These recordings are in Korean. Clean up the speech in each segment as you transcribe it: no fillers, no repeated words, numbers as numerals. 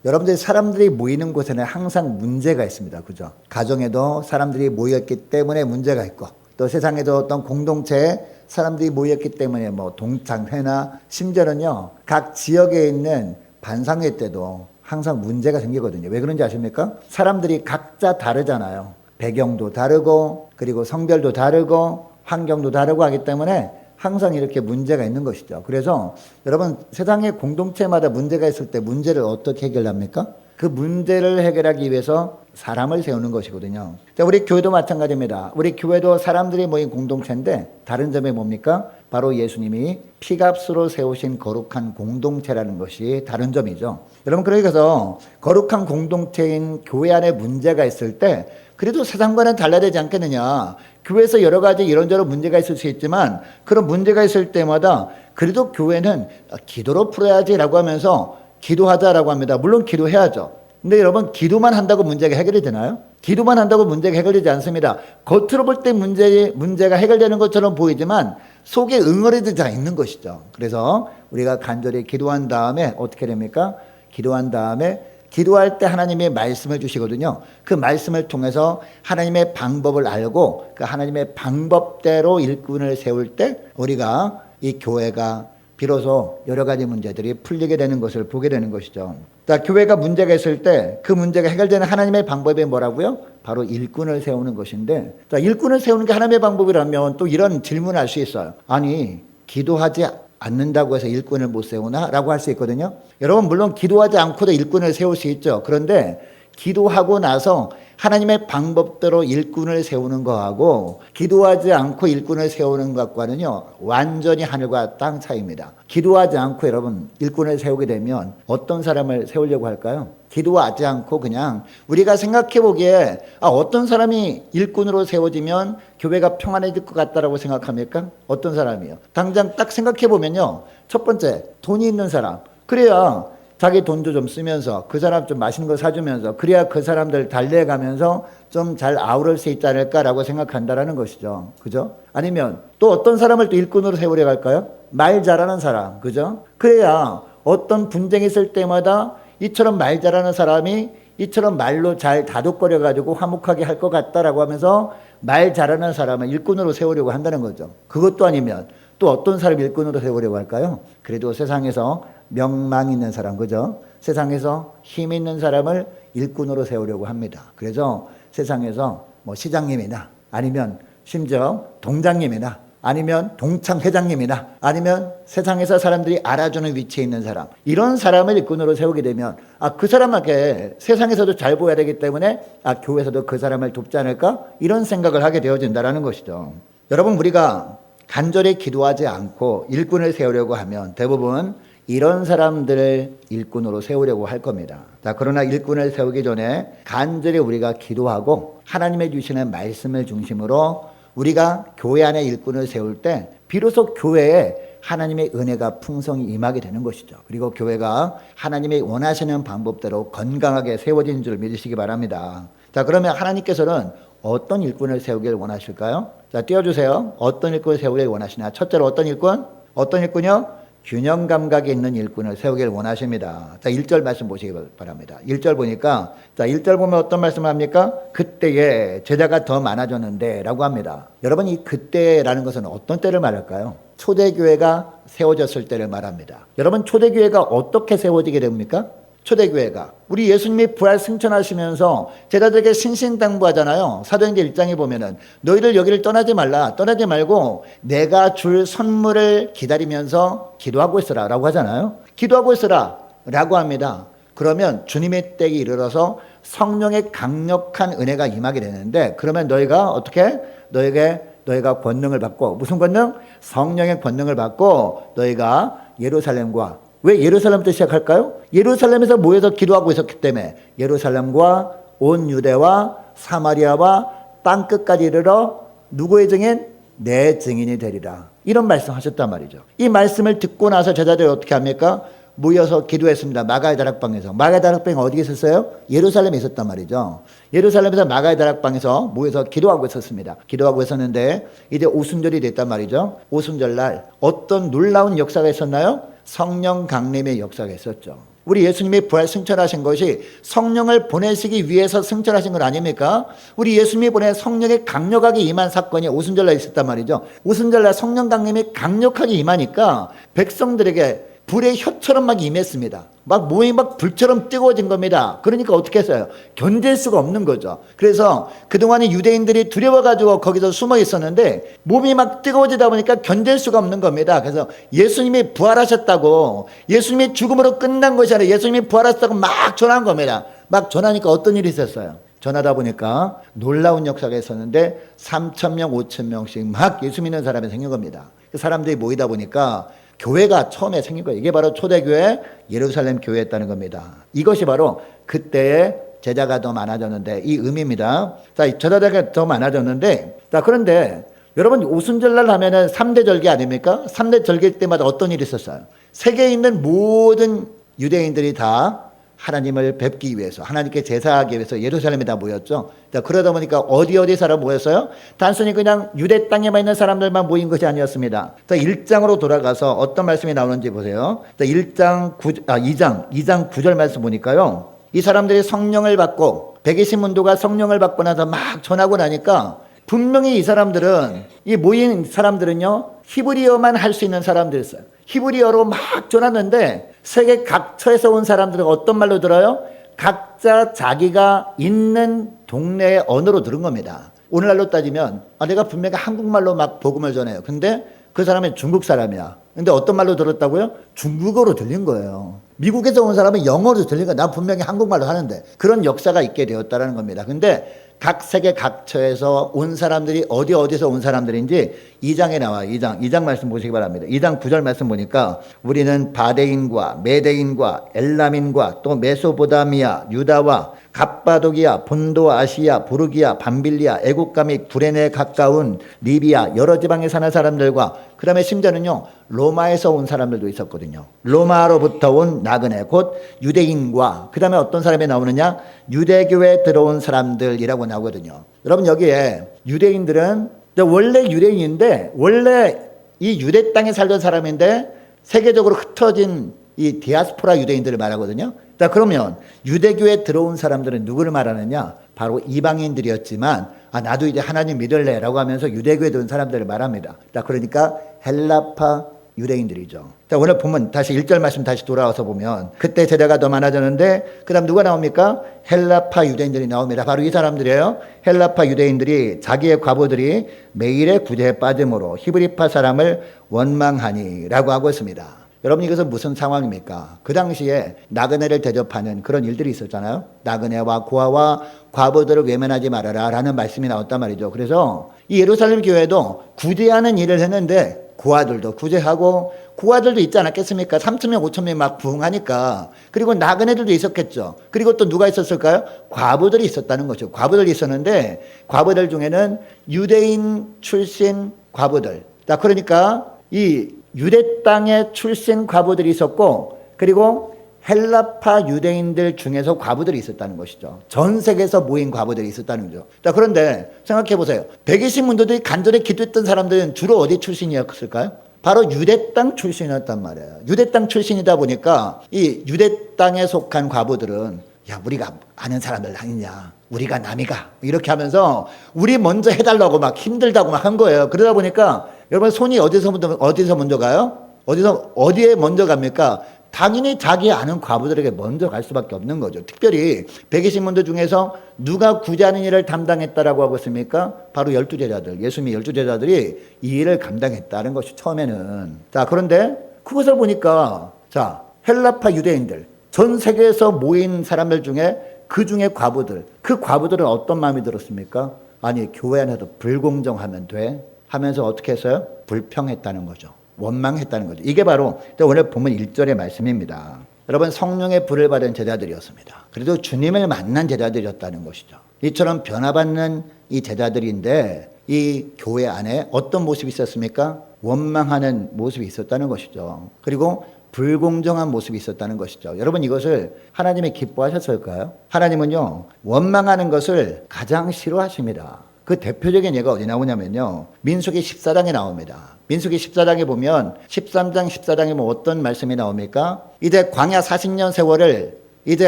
여러분들이 사람들이 모이는 곳에는 항상 문제가 있습니다. 그죠? 가정에도 사람들이 모였기 때문에 문제가 있고, 또 세상에도 어떤 공동체에 사람들이 모였기 때문에 뭐 동창회나 심지어는요, 각 지역에 있는 반상회 때도 항상 문제가 생기거든요. 왜 그런지 아십니까? 사람들이 각자 다르잖아요. 배경도 다르고, 그리고 성별도 다르고, 환경도 다르고 하기 때문에 항상 이렇게 문제가 있는 것이죠. 그래서 여러분, 세상의 공동체마다 문제가 있을 때 문제를 어떻게 해결합니까? 그 문제를 해결하기 위해서 사람을 세우는 것이거든요. 자, 우리 교회도 마찬가지입니다. 우리 교회도 사람들이 모인 공동체인데 다른 점이 뭡니까? 바로 예수님이 피값으로 세우신 거룩한 공동체라는 것이 다른 점이죠. 여러분, 그러니까 거룩한 공동체인 교회 안에 문제가 있을 때 그래도 세상과는 달라야 되지 않겠느냐. 교회에서 여러 가지 이런저런 문제가 있을 수 있지만 그런 문제가 있을 때마다 그래도 교회는 기도로 풀어야지라고 하면서 기도하자라고 합니다. 물론 기도해야죠. 근데 여러분, 기도만 한다고 문제가 해결이 되나요? 기도만 한다고 문제가 해결되지 않습니다. 겉으로 볼 때 문제가 해결되는 것처럼 보이지만 속에 응어리도 다 있는 것이죠. 그래서 우리가 간절히 기도한 다음에 어떻게 됩니까? 기도한 다음에 기도할 때 하나님의 말씀을 주시거든요. 그 말씀을 통해서 하나님의 방법을 알고 그 하나님의 방법대로 일꾼을 세울 때 우리가 이 교회가 비로소 여러 가지 문제들이 풀리게 되는 것을 보게 되는 것이죠. 자, 교회가 문제가 있을 때 그 문제가 해결되는 하나님의 방법이 뭐라고요? 바로 일꾼을 세우는 것인데, 자, 일꾼을 세우는 게 하나님의 방법이라면 또 이런 질문을 할 수 있어요. 아니, 기도하지 않는다고 해서 일꾼을 못 세우나? 라고 할 수 있거든요. 여러분, 물론 기도하지 않고도 일꾼을 세울 수 있죠. 그런데 기도하고 나서 하나님의 방법대로 일꾼을 세우는 거하고 기도하지 않고 일꾼을 세우는 것과는요, 완전히 하늘과 땅 차이입니다. 기도하지 않고 여러분 일꾼을 세우게 되면 어떤 사람을 세우려고 할까요? 기도하지 않고 그냥 우리가 생각해 보기에 어떤 사람이 일꾼으로 세워지면 교회가 평안해질 것 같다라고 생각합니까? 어떤 사람이요? 당장 딱 생각해 보면요, 첫 번째, 돈이 있는 사람. 그래야 자기 돈도 좀 쓰면서 그 사람 좀 맛있는 거 사주면서 그래야 그 사람들 달래가면서 좀 잘 아우를 수 있지 않을까라고 생각한다라는 것이죠. 그죠? 아니면 또 어떤 사람을 또 일꾼으로 세우려고 할까요? 말 잘하는 사람. 그죠? 그래야 어떤 분쟁이 있을 때마다 이처럼 말 잘하는 사람이 이처럼 말로 잘 다독거려가지고 화목하게 할 것 같다라고 하면서 말 잘하는 사람을 일꾼으로 세우려고 한다는 거죠. 그것도 아니면 또 어떤 사람 일꾼으로 세우려고 할까요? 그래도 세상에서 명망 있는 사람, 그죠? 세상에서 힘 있는 사람을 일꾼으로 세우려고 합니다. 그래서 세상에서 뭐 시장님이나 아니면 심지어 동장님이나 아니면 동창 회장님이나 아니면 세상에서 사람들이 알아주는 위치에 있는 사람, 이런 사람을 일꾼으로 세우게 되면 그 사람에게 세상에서도 잘 보여야 되기 때문에 교회에서도 그 사람을 돕지 않을까? 이런 생각을 하게 되어진다는 것이죠. 여러분, 우리가 간절히 기도하지 않고 일꾼을 세우려고 하면 대부분 이런 사람들을 일꾼으로 세우려고 할 겁니다. 자, 그러나 일꾼을 세우기 전에 간절히 우리가 기도하고 하나님의 주시는 말씀을 중심으로 우리가 교회 안에 일꾼을 세울 때 비로소 교회에 하나님의 은혜가 풍성히 임하게 되는 것이죠. 그리고 교회가 하나님이 원하시는 방법대로 건강하게 세워진 줄 믿으시기 바랍니다. 자, 그러면 하나님께서는 어떤 일꾼을 세우길 원하실까요? 자, 띄워주세요. 어떤 일꾼을 세우길 원하시냐? 첫째로 어떤 일꾼? 어떤 일꾼이요? 균형 감각이 있는 일꾼을 세우길 원하십니다. 자, 1절 말씀 보시기 바랍니다. 1절 보니까, 자, 1절 보면 어떤 말씀을 합니까? 그때에 제자가 더 많아졌는데 라고 합니다. 여러분, 이 그때라는 것은 어떤 때를 말할까요? 초대교회가 세워졌을 때를 말합니다. 여러분, 초대교회가 어떻게 세워지게 됩니까? 초대교회가 우리 예수님이 부활 승천하시면서 제자들에게 신신당부하잖아요. 사도행전 1장에 보면은 너희들 여기를 떠나지 말라, 떠나지 말고 내가 줄 선물을 기다리면서 기도하고 있으라 라고 하잖아요. 기도하고 있으라 라고 합니다. 그러면 주님의 때에 이르러서 성령의 강력한 은혜가 임하게 되는데, 그러면 너희가 어떻게? 너희가 권능을 받고, 무슨 권능? 성령의 권능을 받고 너희가 예루살렘과, 왜 예루살렘부터 시작할까요? 예루살렘에서 모여서 기도하고 있었기 때문에 예루살렘과 온 유대와 사마리아와 땅끝까지 이르러 누구의 증인? 내 증인이 되리라. 이런 말씀하셨단 말이죠. 이 말씀을 듣고 나서 제자들이 어떻게 합니까? 모여서 기도했습니다. 마가의 다락방에서. 마가의 다락방이 어디에 있었어요? 예루살렘에 있었단 말이죠. 예루살렘에서 마가의 다락방에서 모여서 기도하고 있었습니다. 기도하고 있었는데 이제 오순절이 됐단 말이죠. 오순절날 어떤 놀라운 역사가 있었나요? 성령 강림의 역사가 있었죠. 우리 예수님이 부활 승천하신 것이 성령을 보내시기 위해서 승천하신 건 아닙니까? 우리 예수님이 보낸 성령의 강력하게 임한 사건이 오순절날 있었단 말이죠. 오순절날 성령 강림이 강력하게 임하니까 백성들에게 불의 혀처럼 막 임했습니다. 막 몸이 막 불처럼 뜨거워진 겁니다. 그러니까 어떻게 했어요? 견딜 수가 없는 거죠. 그래서 그동안에 유대인들이 두려워가지고 거기서 숨어 있었는데 몸이 막 뜨거워지다 보니까 견딜 수가 없는 겁니다. 그래서 예수님이 부활하셨다고, 예수님이 죽음으로 끝난 것이 아니라 예수님이 부활하셨다고 막 전한 겁니다. 막 전하니까 어떤 일이 있었어요? 전하다 보니까 놀라운 역사가 있었는데 3,000명, 5,000명씩 막 예수 믿는 사람이 생긴 겁니다. 그 사람들이 모이다 보니까 교회가 처음에 생긴 거예요. 이게 바로 초대교회 예루살렘 교회였다는 겁니다. 이것이 바로 그때의 제자가 더 많아졌는데, 이 의미입니다. 자, 제자가 더 많아졌는데, 자, 그런데 여러분 오순절날 하면은 3대 절기 아닙니까? 3대 절기 때마다 어떤 일이 있었어요? 세계에 있는 모든 유대인들이 다 하나님을 뵙기 위해서, 하나님께 제사하기 위해서 예루살렘에 다 모였죠. 자, 그러다 보니까 어디 사람 모였어요? 단순히 그냥 유대 땅에만 있는 사람들만 모인 것이 아니었습니다. 자, 1장으로 돌아가서 어떤 말씀이 나오는지 보세요. 자, 2장 9절 말씀 보니까요. 이 사람들이 성령을 받고 120문도가 성령을 받고 나서 막 전하고 나니까 분명히 이 사람들은, 이 모인 사람들은요, 히브리어만 할 수 있는 사람들이었어요. 히브리어로 막 전하는데 세계 각처에서 온 사람들은 어떤 말로 들어요? 각자 자기가 있는 동네의 언어로 들은 겁니다. 오늘날로 따지면 내가 분명히 한국말로 막 복음을 전해요. 근데 그 사람은 중국 사람이야. 근데 어떤 말로 들었다고요? 중국어로 들린 거예요. 미국에서 온 사람은 영어로 들린 거야. 난 분명히 한국말로 하는데. 그런 역사가 있게 되었다는 겁니다. 근데 각 세계 각처에서 온 사람들이 어디서 온 사람들인지 2장에 나와요. 2장 말씀 보시기 바랍니다. 2장 9절 말씀 보니까 우리는 바데인과 메데인과 엘람인과 또 메소포타미아, 유다와 갑바도기아, 본도 아시아, 부르기아, 밤빌리아, 애국가 및 구레네에 가까운 리비아 여러 지방에 사는 사람들과, 그 다음에 심지어는요 로마에서 온 사람들도 있었거든요. 로마로부터 온 나그네 곧 유대인과, 그 다음에 어떤 사람이 나오느냐, 유대교에 들어온 사람들이라고 나오거든요. 여러분 여기에 유대인들은 원래 유대인인데, 원래 이 유대 땅에 살던 사람인데 세계적으로 흩어진 이 디아스포라 유대인들을 말하거든요. 자, 그러면 유대교에 들어온 사람들은 누구를 말하느냐? 바로 이방인들이었지만 나도 이제 하나님 믿을래라고 하면서 유대교에 들어온 사람들을 말합니다. 자, 그러니까 헬라파 유대인들이죠. 자, 오늘 보면 다시 1절 말씀 다시 돌아와서 보면 그때 제자가 더 많아졌는데, 그 다음 누가 나옵니까? 헬라파 유대인들이 나옵니다. 바로 이 사람들이에요. 헬라파 유대인들이 자기의 과부들이 매일의 구제에 빠짐으로 히브리파 사람을 원망하니 라고 하고 있습니다. 여러분 이것은 무슨 상황입니까? 그 당시에 나그네를 대접하는 그런 일들이 있었잖아요. 나그네와 고아와 과부들을 외면하지 말아라 라는 말씀이 나왔단 말이죠. 그래서 이 예루살렘 교회도 구제하는 일을 했는데 고아들도 구제하고, 고아들도 있지 않았겠습니까? 3,000명 5,000명 막 부흥하니까. 그리고 나그네들도 있었겠죠. 그리고 또 누가 있었을까요? 과부들이 있었다는 거죠. 과부들이 있었는데 과부들 중에는 유대인 출신 과부들, 자, 그러니까 이 유대 땅의 출신 과부들이 있었고, 그리고 헬라파 유대인들 중에서 과부들이 있었다는 것이죠. 전 세계에서 모인 과부들이 있었다는 거죠. 자, 그런데 생각해 보세요. 120문도들이 간절히 기도했던 사람들은 주로 어디 출신이었을까요? 바로 유대 땅 출신이었단 말이에요. 유대 땅 출신이다 보니까 이 유대 땅에 속한 과부들은 우리가 아는 사람들 아니냐, 우리가 남이가, 이렇게 하면서 우리 먼저 해달라고 막 힘들다고 막 한 거예요. 그러다 보니까 여러분 손이 어디서 먼저 가요? 어디에 먼저 갑니까? 당연히 자기 아는 과부들에게 먼저 갈 수밖에 없는 거죠. 특별히 120문도 중에서 누가 구제하는 일을 담당했다라고 하고 있습니까? 바로 12제자들, 예수님의 12제자들이 이 일을 감당했다는 것이 처음에는. 자, 그런데 그것을 보니까, 자, 헬라파 유대인들, 전 세계에서 모인 사람들 중에 그 중에 과부들, 그 과부들은 어떤 마음이 들었습니까? 아니, 교회 안에서 불공정하면 돼? 하면서 어떻게 했어요? 불평했다는 거죠. 원망했다는 거죠. 이게 바로 오늘 본문 1절의 말씀입니다. 여러분, 성령의 불을 받은 제자들이었습니다. 그래도 주님을 만난 제자들이었다는 것이죠. 이처럼 변화받는 이 제자들인데 이 교회 안에 어떤 모습이 있었습니까? 원망하는 모습이 있었다는 것이죠. 그리고 불공정한 모습이 있었다는 것이죠. 여러분, 이것을 하나님이 기뻐하셨을까요? 하나님은요, 원망하는 것을 가장 싫어하십니다. 그 대표적인 예가 어디 나오냐면요. 민수기 14장에 나옵니다. 민수기 14장에 보면 13장 14장에 뭐 어떤 말씀이 나옵니까? 이제 광야 40년 세월을 이제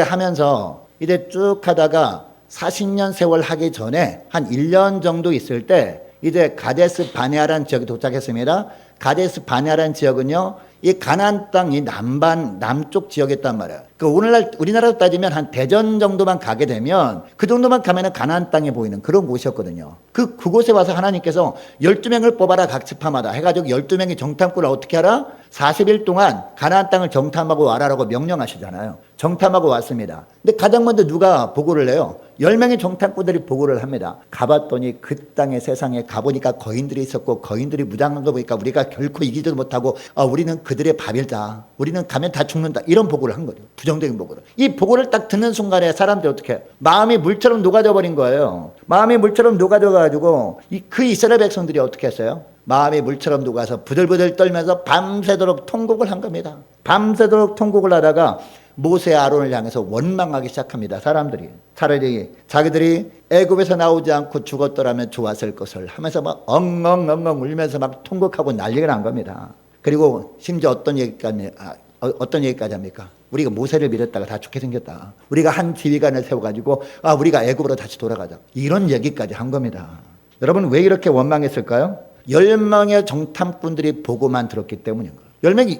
하면서 이제 쭉 하다가 40년 세월 하기 전에 한 1년 정도 있을 때 이제 가데스 바네아라는 지역에 도착했습니다. 가데스 바네아라는 지역은요, 이 가나안 땅 이 남쪽 지역이었단 말이에요. 그 오늘날 우리나라로 따지면 한 대전 정도만 가게 되면 그 정도만 가면은 가나안 땅이 보이는 그런 곳이었거든요. 그곳에 와서 하나님께서 12명을 뽑아라 각 지파마다 해가지고 12명이 정탐꾼을 어떻게 하라? 40일 동안 가나안 땅을 정탐하고 와라라고 명령하시잖아요. 정탐하고 왔습니다. 근데 가장 먼저 누가 보고를 해요? 10명의 정탐꾼들이 보고를 합니다. 가봤더니 그 땅의 세상에 가보니까 거인들이 있었고 거인들이 무장한 거 보니까 우리가 결코 이기지도 못하고 우리는 그들의 밥이다. 우리는 가면 다 죽는다. 이런 보고를 한 거예요. 부정적인 보고를. 이 보고를 딱 듣는 순간에 사람들이 어떻게 해요? 마음이 물처럼 녹아져 버린 거예요. 마음이 물처럼 녹아져 가지고 그 이스라엘 백성들이 어떻게 했어요? 마음이 물처럼 녹아서 부들부들 떨면서 밤새도록 통곡을 한 겁니다. 밤새도록 통곡을 하다가 모세 아론을 향해서 원망하기 시작합니다. 사람들이 차라리 자기들이 애굽에서 나오지 않고 죽었더라면 좋았을 것을 하면서 막 엉엉엉엉 울면서 막 통곡하고 난리가 난 겁니다. 그리고 심지어 어떤 얘기까지 합니까? 우리가 모세를 믿었다가 다 죽게 생겼다. 우리가 한 지휘관을 세워가지고 우리가 애굽으로 다시 돌아가자. 이런 얘기까지 한 겁니다. 여러분 왜 이렇게 원망했을까요? 10명의 정탐꾼들이 보고만 들었기 때문인 거예요.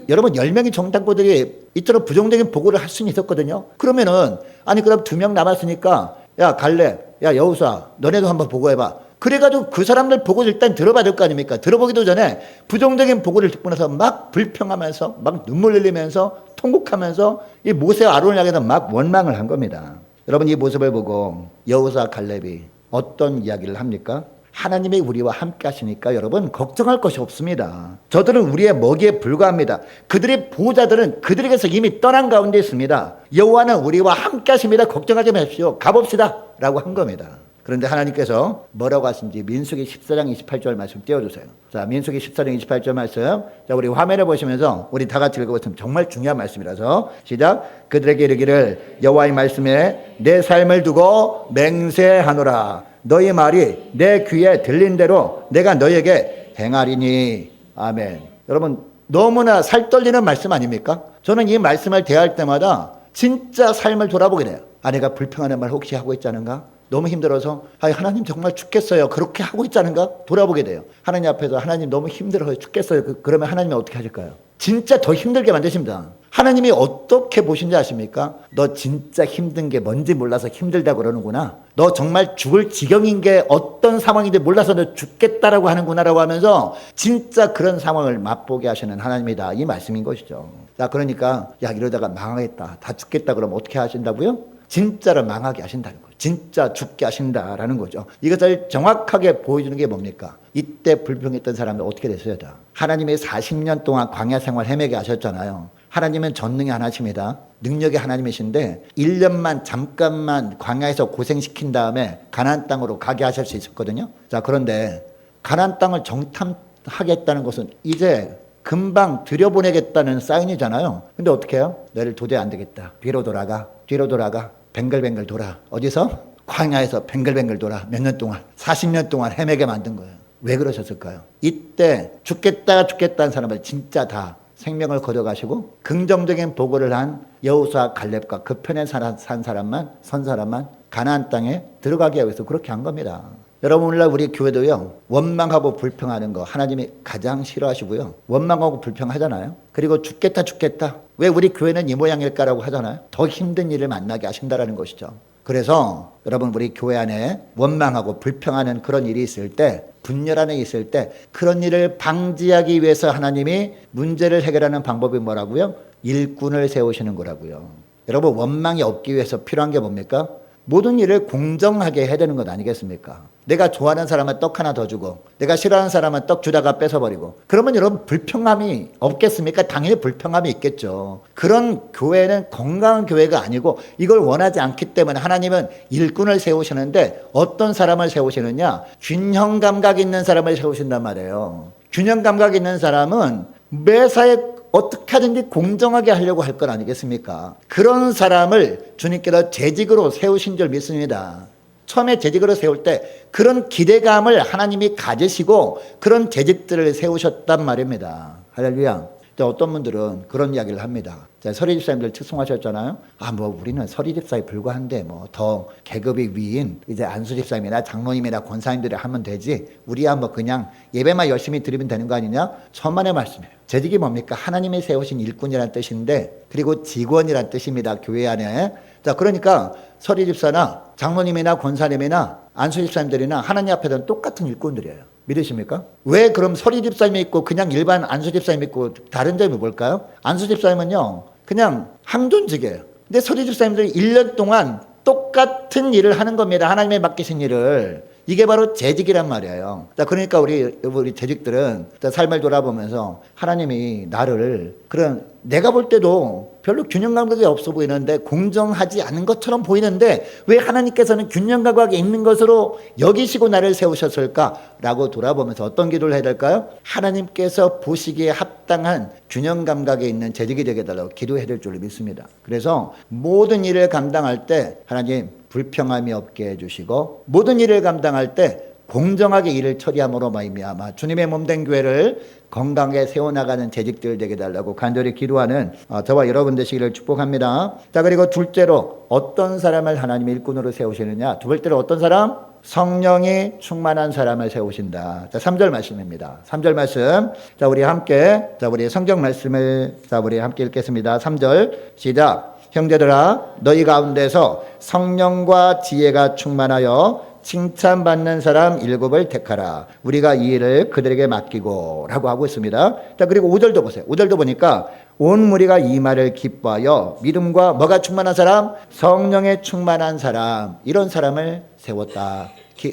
여러분 10명의 정탐꾼들이 이처럼 부정적인 보고를 할 수는 있었거든요. 그러면은 그럼 2명 남았으니까 야 갈렙, 야 여호수아 너네도 한번 보고해봐. 그래가지고 그 사람들 보고 일단 들어봐야 될 거 아닙니까? 들어보기도 전에 부정적인 보고를 듣고 나서 막 불평하면서 막 눈물 흘리면서 통곡하면서 이 모세와 아론을 향해서 막 원망을 한 겁니다. 여러분 이 모습을 보고 여호수아 갈렙이 어떤 이야기를 합니까? 하나님이 우리와 함께 하시니까 여러분 걱정할 것이 없습니다. 저들은 우리의 먹이에 불과합니다. 그들의 보호자들은 그들에게서 이미 떠난 가운데 있습니다. 여호와는 우리와 함께 하십니다. 걱정하지 마십시오. 가봅시다 라고 한 겁니다. 그런데 하나님께서 뭐라고 하신지 민수기 14장 28절 말씀 띄워주세요. 자, 민수기 14장 28절 말씀. 자, 우리 화면을 보시면서 우리 다 같이 읽어보시면 정말 중요한 말씀이라서 시작. 그들에게 이르기를 여호와의 말씀에 내 삶을 두고 맹세하노라. 너희 말이 내 귀에 들린 대로 내가 너희에게 행하리니. 아멘. 여러분 너무나 살떨리는 말씀 아닙니까? 저는 이 말씀을 대할 때마다 진짜 삶을 돌아보게 돼요. 내가 불평하는 말 혹시 하고 있지 않은가? 너무 힘들어서 하나님 정말 죽겠어요. 그렇게 하고 있지 않은가? 돌아보게 돼요. 하나님 앞에서 하나님 너무 힘들어요. 죽겠어요. 그러면 하나님이 어떻게 하실까요? 진짜 더 힘들게 만드십니다. 하나님이 어떻게 보신지 아십니까? 너 진짜 힘든 게 뭔지 몰라서 힘들다고 그러는구나. 너 정말 죽을 지경인 게 어떤 상황인지 몰라서 너 죽겠다라고 하는구나라고 하면서 진짜 그런 상황을 맛보게 하시는 하나님이다. 이 말씀인 것이죠. 자, 그러니까 이러다가 망하겠다. 다 죽겠다 그러면 어떻게 하신다고요? 진짜로 망하게 하신다는 거예요. 진짜 죽게 하신다라는 거죠. 이것을 정확하게 보여주는 게 뭡니까? 이때 불평했던 사람들 어떻게 됐어요? 하나님이 40년 동안 광야 생활 헤매게 하셨잖아요. 하나님은 전능이 하나십니다. 능력이 하나님이신데 1년만 잠깐만 광야에서 고생시킨 다음에 가나안 땅으로 가게 하실 수 있었거든요. 자, 그런데 가나안 땅을 정탐하겠다는 것은 이제 금방 들여보내겠다는 사인이잖아요. 근데 어떻게 해요? 너를 도저히 안 되겠다. 뒤로 돌아가. 뱅글뱅글 돌아. 어디서? 광야에서 뱅글뱅글 돌아. 몇 년 동안 40년 동안 헤매게 만든 거예요. 왜 그러셨을까요? 이때 죽겠다는 사람을 진짜 다 생명을 거둬가시고 긍정적인 보고를 한 여호수아 갈렙과 그 편에 선 사람만 가나안 땅에 들어가게 하기 위해서 그렇게 한 겁니다. 여러분 오늘날 우리 교회도요 원망하고 불평하는 거 하나님이 가장 싫어하시고요. 원망하고 불평하잖아요. 그리고 죽겠다 왜 우리 교회는 이 모양일까라고 하잖아요. 더 힘든 일을 만나게 하신다라는 것이죠. 그래서 여러분 우리 교회 안에 원망하고 불평하는 그런 일이 있을 때 분열 안에 있을 때 그런 일을 방지하기 위해서 하나님이 문제를 해결하는 방법이 뭐라고요? 일꾼을 세우시는 거라고요. 여러분 원망이 없기 위해서 필요한 게 뭡니까? 모든 일을 공정하게 해야 되는 것 아니겠습니까? 내가 좋아하는 사람은 떡 하나 더 주고 내가 싫어하는 사람은 떡 주다가 뺏어버리고 그러면 여러분 불평함이 없겠습니까? 당연히 불평함이 있겠죠. 그런 교회는 건강한 교회가 아니고 이걸 원하지 않기 때문에 하나님은 일꾼을 세우시는데 어떤 사람을 세우시느냐? 균형 감각 있는 사람을 세우신단 말이에요. 균형 감각 있는 사람은 매사에 어떻게 하든지 공정하게 하려고 할 것 아니겠습니까? 그런 사람을 주님께서 재직으로 세우신 줄 믿습니다. 처음에 재직으로 세울 때 그런 기대감을 하나님이 가지시고 그런 재직들을 세우셨단 말입니다. 할렐루야. 어떤 분들은 그런 이야기를 합니다. 서리 집사님들 특송하셨잖아요. 뭐 우리는 서리 집사에 불과한데 뭐 더 계급이 위인 이제 안수 집사님이나 장로님이나 권사님들이 하면 되지. 우리야 뭐 그냥 예배만 열심히 드리면 되는 거 아니냐? 천만의 말씀이에요. 재직이 뭡니까? 하나님이 세우신 일꾼이라는 뜻인데, 그리고 직원이라는 뜻입니다. 교회 안에. 자, 그러니까 서리 집사나 장로님이나 권사님이나 안수 집사님들이나 하나님 앞에서는 똑같은 일꾼들이에요. 믿으십니까? 왜 그럼 서리 집사님이 있고 그냥 일반 안수 집사님이 있고 다른 점이 뭘까요? 안수 집사님은요 그냥 항존직이에요. 근데 서리 집사님들이 1년 동안 똑같은 일을 하는 겁니다. 하나님의 맡기신 일을. 이게 바로 재직이란 말이에요. 자, 그러니까 우리 재직들은 삶을 돌아보면서 하나님이 나를 그런 내가 볼 때도 별로 균형 감각이 없어 보이는데 공정하지 않은 것처럼 보이는데 왜 하나님께서는 균형 감각이 있는 것으로 여기시고 나를 세우셨을까라고 돌아보면서 어떤 기도를 해야 될까요? 하나님께서 보시기에 합당한 균형 감각에 있는 재직이 되게 해달라고 기도해야 될 줄로 믿습니다. 그래서 모든 일을 감당할 때 하나님 불평함이 없게 해주시고 모든 일을 감당할 때 공정하게 일을 처리함으로 말미암아 주님의 몸된 교회를 건강하게 세워나가는 재직들 되게 해달라고 간절히 기도하는 저와 여러분 되시기를 축복합니다. 자, 그리고 둘째로 어떤 사람을 하나님의 일꾼으로 세우시느냐? 두 번째로 어떤 사람? 성령이 충만한 사람을 세우신다. 자, 3절 말씀입니다. 3절 말씀. 자, 우리 함께 우리 성경 말씀을 우리 함께 읽겠습니다. 3절 시작. 형제들아 너희 가운데서 성령과 지혜가 충만하여 칭찬받는 사람 7을 택하라. 우리가 이 일을 그들에게 맡기고 라고 하고 있습니다. 자, 그리고 5절도 보세요. 5절도 보니까 온 무리가 이 말을 기뻐하여 믿음과 뭐가 충만한 사람? 성령에 충만한 사람, 이런 사람을 세웠다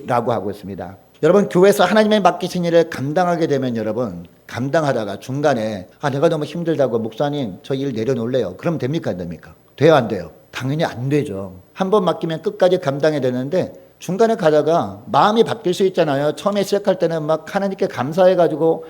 라고 하고 있습니다. 여러분, 교회에서 하나님의 맡기신 일을 감당하게 되면 여러분 감당하다가 중간에 내가 너무 힘들다고 목사님 저 일 내려놓을래요. 그럼 됩니까 안 됩니까? 돼요 안 돼요? 당연히 안 되죠. 한 번 맡기면 끝까지 감당해야 되는데 중간에 가다가 마음이 바뀔 수 있잖아요. 처음에 시작할 때는 막 하나님께 감사해가지고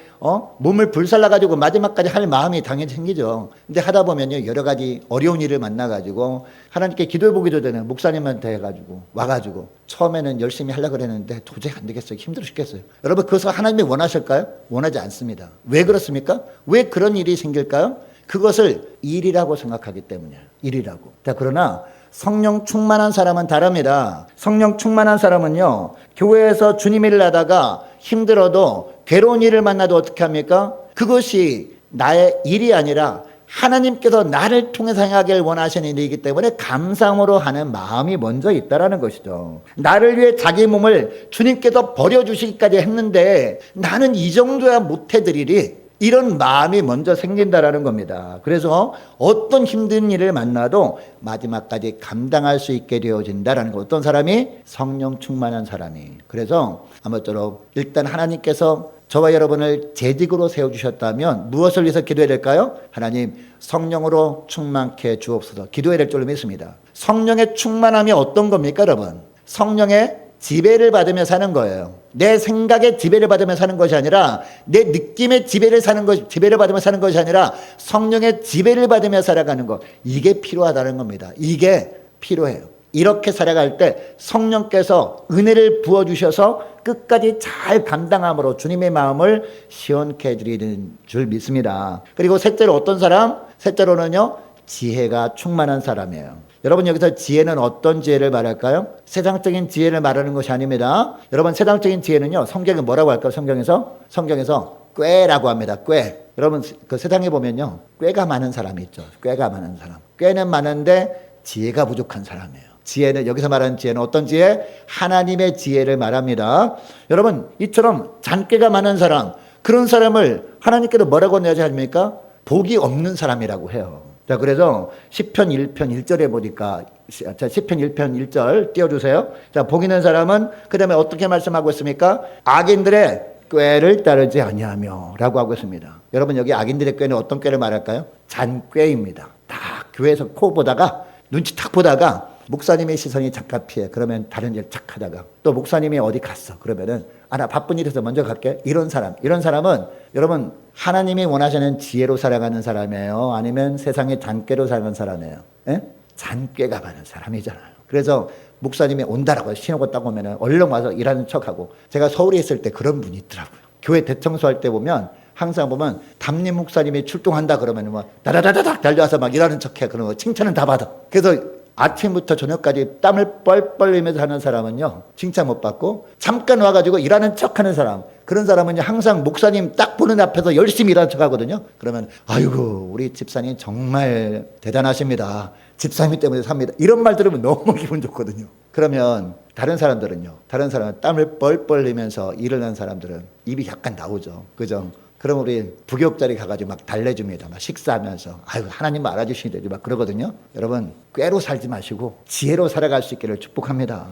몸을 불살라가지고 마지막까지 할 마음이 당연히 생기죠. 근데 하다 보면요 여러 가지 어려운 일을 만나가지고 하나님께 기도해보기도 되는 목사님한테 해가지고 와가지고 처음에는 열심히 하려고 그랬는데 도저히 안 되겠어요. 힘들어 죽겠어요. 여러분, 그것을 하나님이 원하실까요? 원하지 않습니다. 왜 그렇습니까? 왜 그런 일이 생길까요? 그것을 일이라고 생각하기 때문이에요. 일이라고. 자, 그러나 성령 충만한 사람은 다릅니다. 성령 충만한 사람은요, 교회에서 주님 일을 하다가 힘들어도 괴로운 일을 만나도 어떻게 합니까? 그것이 나의 일이 아니라 하나님께서 나를 통해서 행하길 원하시는 일이기 때문에 감사함으로 하는 마음이 먼저 있다라는 것이죠. 나를 위해 자기 몸을 주님께서 버려주시기까지 했는데 나는 이 정도야 못해드리리, 이런 마음이 먼저 생긴다라는 겁니다. 그래서 어떤 힘든 일을 만나도 마지막까지 감당할 수 있게 되어진다라는 거. 어떤 사람이? 성령 충만한 사람이. 그래서 아무쪼록 일단 하나님께서 저와 여러분을 재직으로 세워주셨다면 무엇을 위해서 기도해야 될까요? 하나님 성령으로 충만케 주옵소서. 기도해야 될 줄로 믿습니다. 성령의 충만함이 어떤 겁니까 여러분? 성령의 지배를 받으며 사는 거예요. 내 생각의 지배를 받으며 사는 것이 아니라 내 느낌의 지배를 받으며 사는 것이 아니라 성령의 지배를 받으며 살아가는 것. 이게 필요하다는 겁니다. 이게 필요해요. 이렇게 살아갈 때 성령께서 은혜를 부어주셔서 끝까지 잘 감당함으로 주님의 마음을 시원케 해드리는 줄 믿습니다. 그리고 셋째로 어떤 사람? 셋째로는요, 지혜가 충만한 사람이에요. 여러분, 여기서 지혜는 어떤 지혜를 말할까요? 세상적인 지혜를 말하는 것이 아닙니다. 여러분, 세상적인 지혜는요, 성경에 뭐라고 할까요? 성경에서 꾀라고 합니다. 꾀. 여러분, 그 세상에 보면요, 꾀가 많은 사람이 있죠. 꾀가 많은 사람. 꾀는 많은데 지혜가 부족한 사람이에요. 지혜는, 여기서 말하는 지혜는 어떤 지혜? 하나님의 지혜를 말합니다. 여러분, 이처럼 잔꾀가 많은 사람, 그런 사람을 하나님께서 뭐라고 내야지 합니까? 복이 없는 사람이라고 해요. 자, 그래서 시편 1편 1절에 보니까, 자, 시편 1편 1절 띄워주세요. 자, 복 있는 사람은 그 다음에 어떻게 말씀하고 있습니까? 악인들의 꾀를 따르지 아니하며 라고 하고 있습니다. 여러분, 여기 악인들의 꾀는 어떤 꾀를 말할까요? 잔꾀입니다. 다 교회에서 코 보다가 눈치 탁 보다가 목사님의 시선이 잠깐 피해. 그러면 다른 일 착 하다가 또 목사님이 어디 갔어. 그러면은 나 바쁜 일에서 먼저 갈게. 이런 사람은 여러분, 하나님이 원하시는 지혜로 살아가는 사람이에요? 아니면 세상의 잔꾀로 살아가는 사람이에요? 예? 잔꾀가 많은 사람이잖아요. 그래서 목사님이 온다라고 신호가 딱 오면은 얼른 와서 일하는 척하고, 제가 서울에 있을 때 그런 분이 있더라고요. 교회 대청소할 때 보면 항상 보면 담임 목사님이 출동한다 그러면 뭐 다다다다닥 달려와서 막 일하는 척해. 그러면 칭찬은 다 받아. 그래서 아침부터 저녁까지 땀을 뻘뻘 흘리면서 하는 사람은요, 칭찬 못 받고, 잠깐 와가지고 일하는 척 하는 사람, 그런 사람은 항상 목사님 딱 보는 앞에서 열심히 일하는 척 하거든요. 그러면 아이고 우리 집사님 정말 대단하십니다, 집사님 때문에 삽니다, 이런 말 들으면 너무 기분 좋거든요. 그러면 다른 사람들은요, 다른 사람은 땀을 뻘뻘 흘리면서 일을 하는 사람들은 입이 약간 나오죠. 그죠? 그럼 우리 부교육자리 가가지고 막 달래줍니다. 막 식사하면서 아유 하나님 알아주시니 되지 막 그러거든요. 여러분 꾀로 살지 마시고 지혜로 살아갈 수 있기를 축복합니다.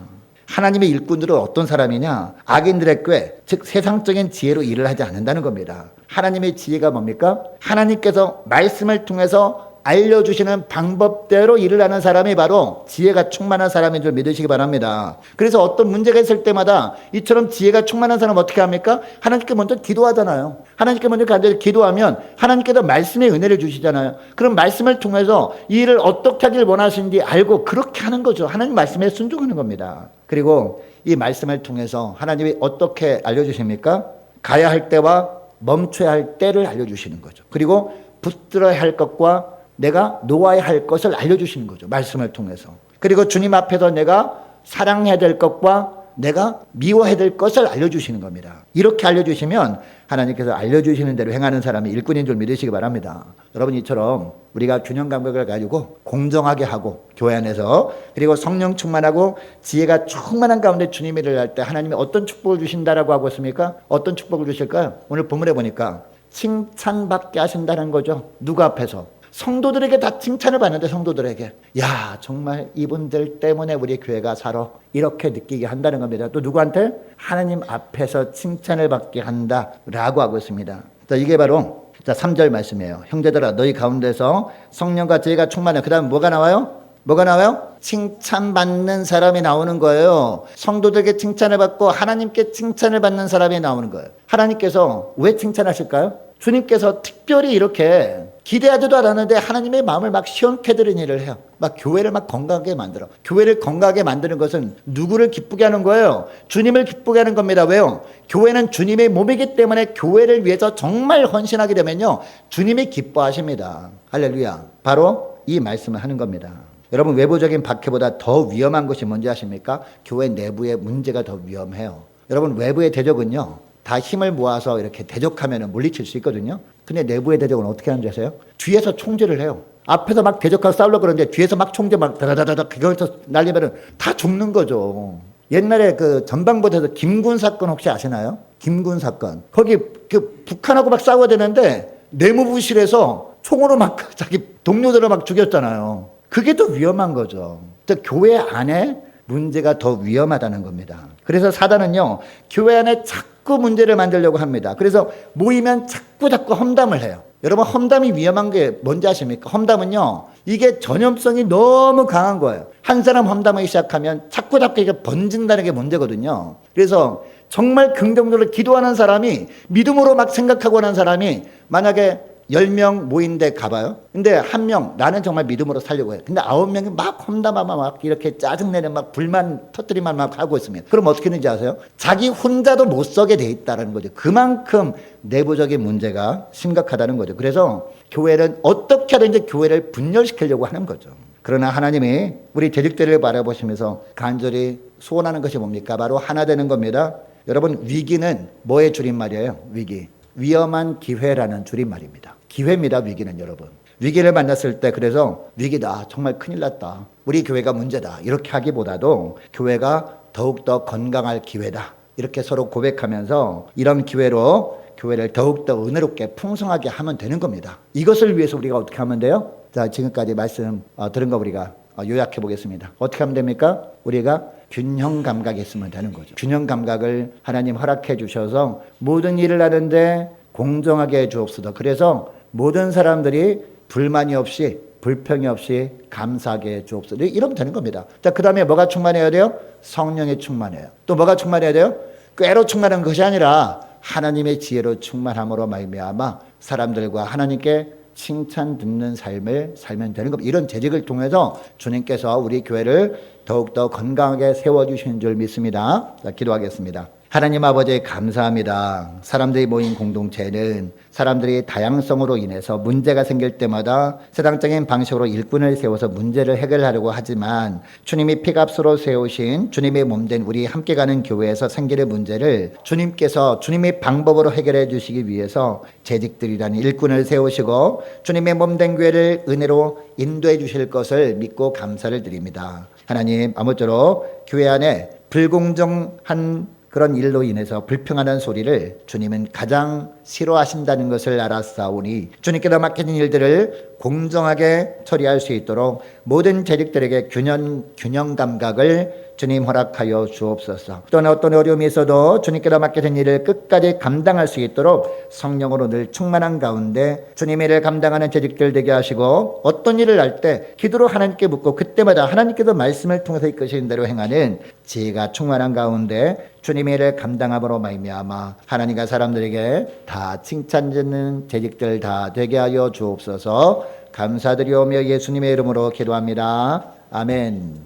하나님의 일꾼들은 어떤 사람이냐? 악인들의 꾀, 즉 세상적인 지혜로 일을 하지 않는다는 겁니다. 하나님의 지혜가 뭡니까? 하나님께서 말씀을 통해서 알려주시는 방법대로 일을 하는 사람이 바로 지혜가 충만한 사람인 줄 믿으시기 바랍니다. 그래서 어떤 문제가 있을 때마다 이처럼 지혜가 충만한 사람은 어떻게 합니까? 하나님께 먼저 기도하잖아요. 하나님께 먼저 간절히 기도하면 하나님께서 말씀의 은혜를 주시잖아요. 그럼 말씀을 통해서 이 일을 어떻게 하길 원하시는지 알고 그렇게 하는 거죠. 하나님 말씀에 순종하는 겁니다. 그리고 이 말씀을 통해서 하나님이 어떻게 알려주십니까? 가야 할 때와 멈춰야 할 때를 알려주시는 거죠. 그리고 붙들어야 할 것과 내가 놓아야 할 것을 알려주시는 거죠. 말씀을 통해서. 그리고 주님 앞에서 내가 사랑해야 될 것과 내가 미워해야 될 것을 알려주시는 겁니다. 이렇게 알려주시면 하나님께서 알려주시는 대로 행하는 사람이 일꾼인 줄 믿으시기 바랍니다. 여러분 이처럼 우리가 균형 감각을 가지고 공정하게 하고 교회 안에서, 그리고 성령 충만하고 지혜가 충만한 가운데 주님의 일을 할 때 하나님이 어떤 축복을 주신다라고 하고 있습니까? 어떤 축복을 주실까요? 오늘 본문에 보니까 칭찬받게 하신다는 거죠. 누구 앞에서? 성도들에게 다 칭찬을 받는데, 성도들에게 야 정말 이분들 때문에 우리 교회가 살아, 이렇게 느끼게 한다는 겁니다. 또 누구한테? 하나님 앞에서 칭찬을 받게 한다라고 하고 있습니다. 자, 이게 바로 3절 말씀이에요. 형제들아 너희 가운데서 성령과 지혜가 충만해. 그 다음 뭐가 나와요? 뭐가 나와요? 칭찬받는 사람이 나오는 거예요. 성도들에게 칭찬을 받고 하나님께 칭찬을 받는 사람이 나오는 거예요. 하나님께서 왜 칭찬하실까요? 주님께서 특별히 이렇게 기대하지도 않았는데 하나님의 마음을 막 시원케 해드리는 일을 해요. 막 교회를 막 건강하게 만들어. 교회를 건강하게 만드는 것은 누구를 기쁘게 하는 거예요? 주님을 기쁘게 하는 겁니다. 왜요? 교회는 주님의 몸이기 때문에 교회를 위해서 정말 헌신하게 되면요, 주님이 기뻐하십니다. 할렐루야. 바로 이 말씀을 하는 겁니다. 여러분 외부적인 박해보다 더 위험한 것이 뭔지 아십니까? 교회 내부의 문제가 더 위험해요. 여러분 외부의 대적은요, 다 힘을 모아서 이렇게 대적하면 물리칠 수 있거든요. 근데 내부의 대적은 어떻게 하는지 아세요? 뒤에서 총질을 해요. 앞에서 막 대적하고 싸우려고 그러는데 뒤에서 막 총질 막 다다다닥 그거에서 날리면은 다 죽는 거죠. 옛날에 그 전방부에서 김군 사건 혹시 아시나요? 김군 사건. 거기 그 북한하고 막 싸워야 되는데 내무부실에서 총으로 막 자기 동료들을 막 죽였잖아요. 그게 더 위험한 거죠. 교회 안에 문제가 더 위험하다는 겁니다. 그래서 사단은요, 교회 안에 자꾸 문제를 만들려고 합니다. 그래서 모이면 자꾸 험담을 해요. 여러분 험담이 위험한 게 뭔지 아십니까? 험담은요, 이게 전염성이 너무 강한 거예요. 한 사람 험담하기 시작하면 자꾸 이게 번진다는 게 문제거든요. 그래서 정말 긍정적으로 기도하는 사람이, 믿음으로 막 생각하고 하는 사람이 만약에 10명 모인데 가봐요. 근데 한 명, 나는 정말 믿음으로 살려고 해. 근데 9명이 막 험담하면 막 이렇게 짜증내는 막 불만 터뜨리만 막 하고 있습니다. 그럼 어떻게 되는지 아세요? 자기 혼자도 못 서게 돼 있다는 거죠. 그만큼 내부적인 문제가 심각하다는 거죠. 그래서 교회는 어떻게 하든지 교회를 분열시키려고 하는 거죠. 그러나 하나님이 우리 재직들을 바라보시면서 간절히 소원하는 것이 뭡니까? 바로 하나 되는 겁니다. 여러분 위기는 뭐의 줄임말이에요? 위기. 위험한 기회라는 줄임말입니다. 기회입니다. 위기는 여러분. 위기를 만났을 때 그래서 위기다, 정말 큰일 났다, 우리 교회가 문제다, 이렇게 하기보다도 교회가 더욱더 건강할 기회다, 이렇게 서로 고백하면서 이런 기회로 교회를 더욱더 은혜롭게 풍성하게 하면 되는 겁니다. 이것을 위해서 우리가 어떻게 하면 돼요? 자, 지금까지 말씀 들은 거 우리가 요약해 보겠습니다. 어떻게 하면 됩니까? 우리가 균형 감각이 있으면 되는 거죠. 균형 감각을 하나님 허락해 주셔서 모든 일을 하는데 공정하게 해 주옵소서. 그래서 모든 사람들이 불만이 없이 불평이 없이 감사하게 해 주옵소서. 이러면 되는 겁니다. 자, 그 다음에 뭐가 충만해야 돼요? 성령이 충만해요. 또 뭐가 충만해야 돼요? 꾀로 충만한 것이 아니라 하나님의 지혜로 충만함으로 말미암아 사람들과 하나님께 칭찬 듣는 삶을 살면 되는 겁니다. 이런 재직을 통해서 주님께서 우리 교회를 더욱더 건강하게 세워주시는 줄 믿습니다. 자, 기도하겠습니다. 하나님 아버지 감사합니다. 사람들이 모인 공동체는 사람들이 다양성으로 인해서 문제가 생길 때마다 세상적인 방식으로 일꾼을 세워서 문제를 해결하려고 하지만 주님이 피값으로 세우신 주님의 몸된 우리 함께 가는 교회에서 생기는 문제를 주님께서 주님의 방법으로 해결해 주시기 위해서 재직들이라는 일꾼을 세우시고 주님의 몸된 교회를 은혜로 인도해 주실 것을 믿고 감사를 드립니다. 하나님, 아무쪼록 교회 안에 불공정한 그런 일로 인해서 불평하는 소리를 주님은 가장 싫어하신다는 것을 알았사오니 주님께서 맡겨진 일들을 공정하게 처리할 수 있도록 모든 재직들에게 균형 감각을 주님 허락하여 주옵소서. 또는 어떤 어려움이 있어도 주님께서 맡겨진 일을 끝까지 감당할 수 있도록 성령으로 늘 충만한 가운데 주님의 일을 감당하는 재직들 되게 하시고 어떤 일을 할 때 기도로 하나님께 묻고 그때마다 하나님께서 말씀을 통해서 이끄시는 대로 행하는 지혜가 충만한 가운데 주님의 일을 감당함으로 말미암아 하나님과 사람들에게 다 칭찬 듣는 재직들 다 되게 하여 주옵소서. 감사드리오며 예수님의 이름으로 기도합니다. 아멘.